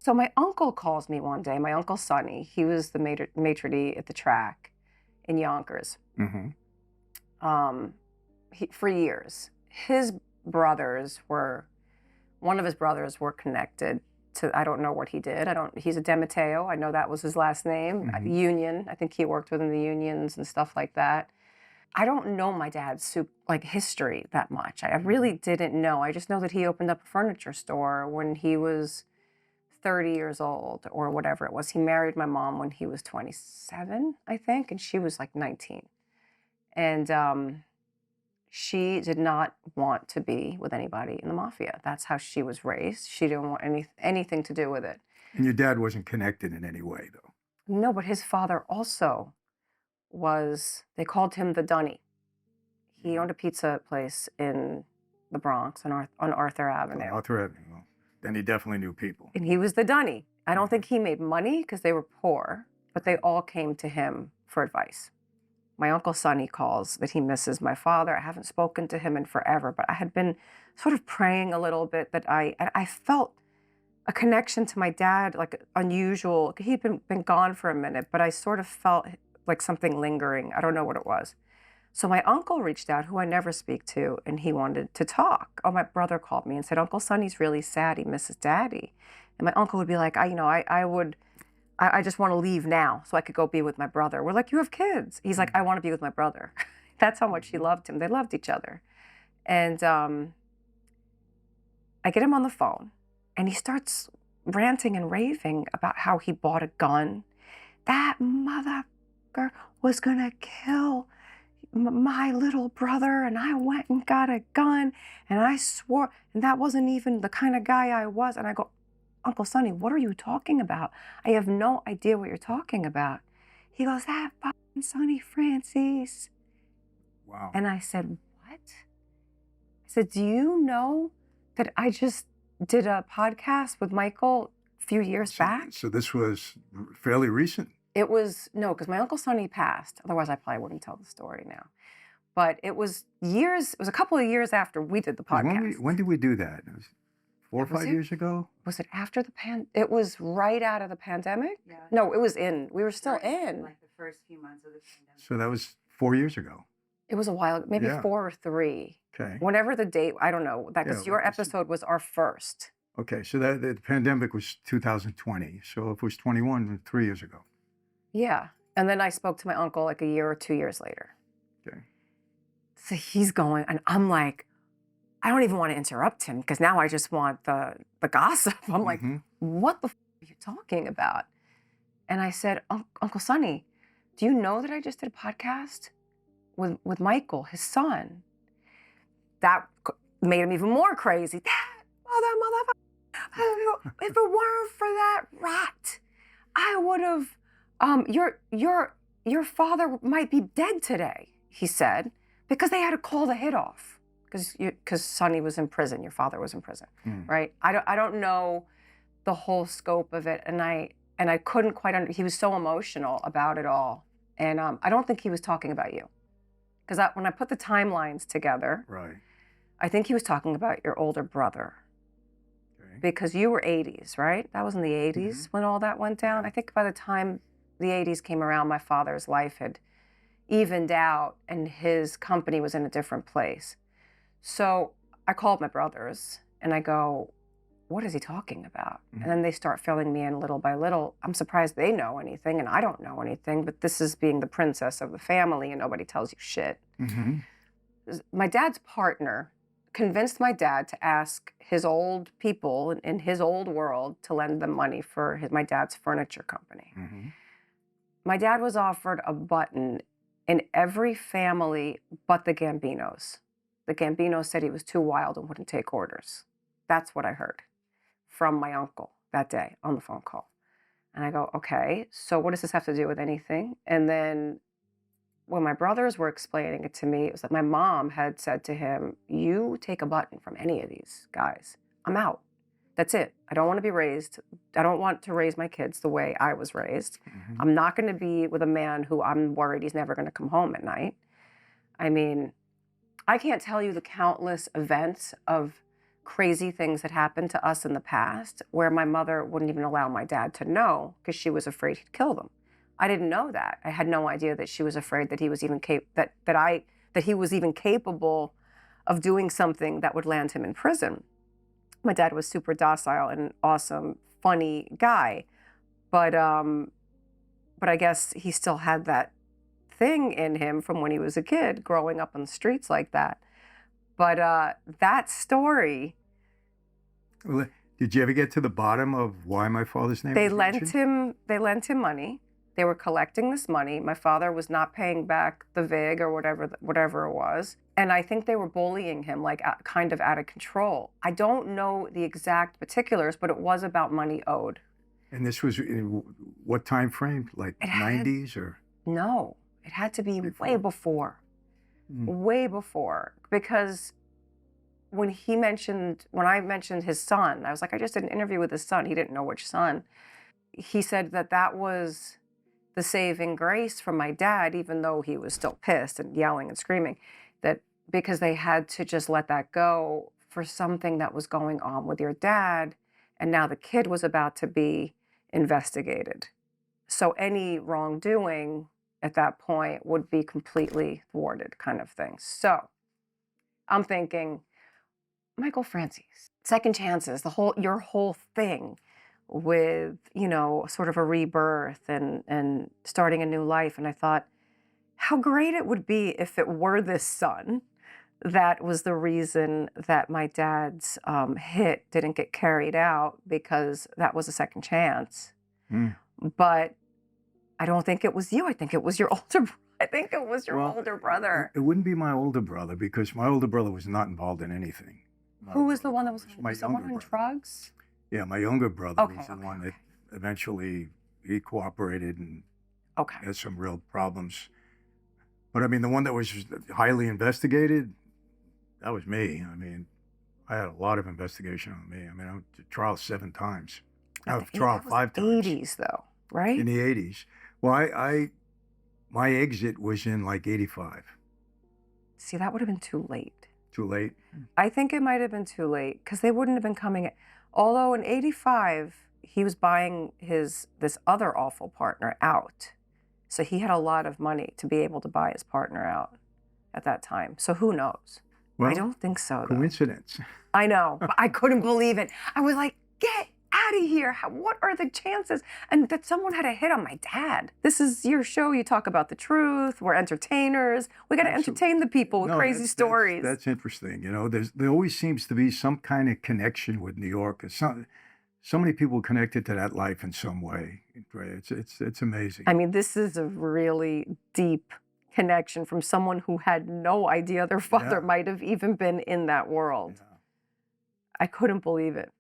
So my uncle calls me one day, my Uncle Sonny. He was the maitre d' at the track in Yonkers Mhm. um, for years. His brothers were, one of his brothers were connected to, I don't know what he did. He's a Matteo. I know that was his last name. Mhm. Union. I think he worked within the unions and stuff like that. I don't know my dad's like history that much. I really didn't know. I just know that he opened up a furniture store when he was 30 years old or whatever it was. He married my mom when he was 27, I think, and she was like 19. And she did not want to be with anybody in the mafia. That's how she was raised. She didn't want anything to do with it. And your dad wasn't connected in any way, though? No, but his father also was, they called him the Dunny. He Mhm. owned a pizza place in the Bronx on Arthur On Avenue. Arthur Avenue. Well, then he definitely knew people. And he was the Dunny. I don't Mhm. think he made money because they were poor, but they all came to him for advice. My Uncle Sonny calls that he misses my father. I haven't spoken to him in forever, but I had been sort of praying a little bit that I felt a connection to my dad, like unusual. He'd been gone for a minute, but I sort of felt like something lingering. I don't know what it was. So my uncle reached out, who I never speak to, and he wanted to talk. Oh, my brother called me and said, Uncle Sonny's really sad. He misses Daddy. And my uncle would be like, I just want to leave now so I could go be with my brother. We're like, you have kids. He's like, I want to be with my brother. That's how much he Mhm. loved him. They loved each other. And I get him on the phone, and he starts ranting and raving about how he bought a gun. That motherfucker was going to kill my little brother, and I went and got a gun, and I swore, and that wasn't even the kind of guy I was. And I go, Uncle Sonny, what are you talking about? I have no idea what you're talking about. He goes, that fucking Sonny Franzese. Wow. And I said, what? I said, do you know that I just did a podcast with Michael a few years So back? so this was fairly recent? It was, no, because my Uncle Sonny passed. Otherwise, I probably wouldn't tell the story now. But it was years, it was a couple of years after we did the 'Cause podcast. when did we do that? It was 4 or Was 5 it? years ago? Was it after it was right out of the pandemic? Yeah. No, it was we were still Right, in. like the first few months of the pandemic. So that was 4 years ago. It was a while, maybe Yeah. 4 or 3. Okay. Whenever the date, I don't know, that Yeah, because your it's episode was our first. okay, so that the pandemic was 2020, so if it was 21, 3 years ago. Yeah. And then I spoke to my uncle like a year or 2 years later. Okay. So he's going, and I'm like, I don't even want to interrupt him because now I just want the gossip. I'm like, Mhm. what the are you talking about? And I said, Uncle Sonny, do you know that I just did a podcast with Michael, his son? That made him even more crazy. That motherfucker! If it weren't for that rat, I would have. Your father might be dead today, he said, because they had to call the hit off because Sonny was in prison. Your father was in prison, Mm. right? I don't know the whole scope of it, and I couldn't quite he was so emotional about it all, and I don't think he was talking about you, because when I put the timelines together, Right. I think he was talking about your older brother, Okay. because you were 80s, right? That was in the 80s when all that went down. Yeah. I think by the time the 80s came around, my father's life had evened out and his company was in a different place. So I called my brothers and I go, what is he talking about? Mhm. And then they start filling me in little by little. I'm surprised they know anything and I don't know anything, but this is being the princess of the family and nobody tells you shit. Mhm. My dad's partner convinced my dad to ask his old people in his old world to lend them money for my dad's furniture company. Mhm. My dad was offered a button in every family but the Gambinos. The Gambinos said he was too wild and wouldn't take orders. That's what I heard from my uncle that day on the phone call. And I go, okay, so what does this have to do with anything? And then when my brothers were explaining it to me, it was that my mom had said to him, you take a button from any of these guys, I'm out. That's it. I don't want to be raised. I don't want to raise my kids the way I was raised. Mhm. I'm not going to be with a man who I'm worried he's never going to come home at night. I mean, I can't tell you the countless events of crazy things that happened to us in the past where my mother wouldn't even allow my dad to know because she was afraid he'd kill them. I didn't know that. I had no idea that she was afraid that he was even that he was even capable of doing something that would land him in prison. My dad was super docile and awesome, funny guy, but I guess he still had that thing in him from when he was a kid, growing up on the streets like that. But that story, Well, did you ever get to the bottom of why my father's name was mentioned? they lent him money. They were collecting this money. My father was not paying back the VIG or whatever it was. And I think they were bullying him, like kind of out of control. I don't know the exact particulars, but it was about money owed. And this was in what time frame? Like 90s or? No, it had to be Before. way before. Way before. Because when I mentioned his son, I was like, I just did an interview with his son. He didn't know which son. He said that was the saving grace for my dad, even though he was still pissed and yelling and screaming, that because they had to just let that go for something that was going on with your dad. And now the kid was about to be investigated. So any wrongdoing at that point would be completely thwarted, kind of thing. So I'm thinking, Michael Franzese, second chances, your whole thing with, sort of a rebirth and starting a new life. And I thought, how great it would be if it were this son that was the reason that my dad's hit didn't get carried out, because that was a second chance. But I don't think it was you. I think it was your older brother. It wouldn't be my older brother, because my older brother was not involved in anything. Who was the one that was my someone younger on brother. drugs? Yeah, my younger brother Okay, was the okay, one that okay. eventually he cooperated and Okay. had some real problems. But I mean, the one that was highly investigated, that was me. I mean, I had a lot of investigation on me. I mean, I went to trial 7 times. I went to trial That was 5 times. 80s though, right? In the 80s. Well, my exit was in like 85. See, that would have been too late. Too late. I think it might have been too late because they wouldn't have been coming. Although in 85, he was buying this other awful partner out. So he had a lot of money to be able to buy his partner out at that time. So who knows? Well, I don't think so, though. coincidence. I know, but I couldn't believe it. I was like, get out of here. What are the chances? And that someone had a hit on my dad. This is your show. You talk about the truth. We're entertainers. We got to entertain the people with crazy stories. That's interesting. There always seems to be some kind of connection with New York. So many people connected to that life in some way. It's amazing. I mean, this is a really deep connection from someone who had no idea their father might have even been in that world. Yeah. I couldn't believe it.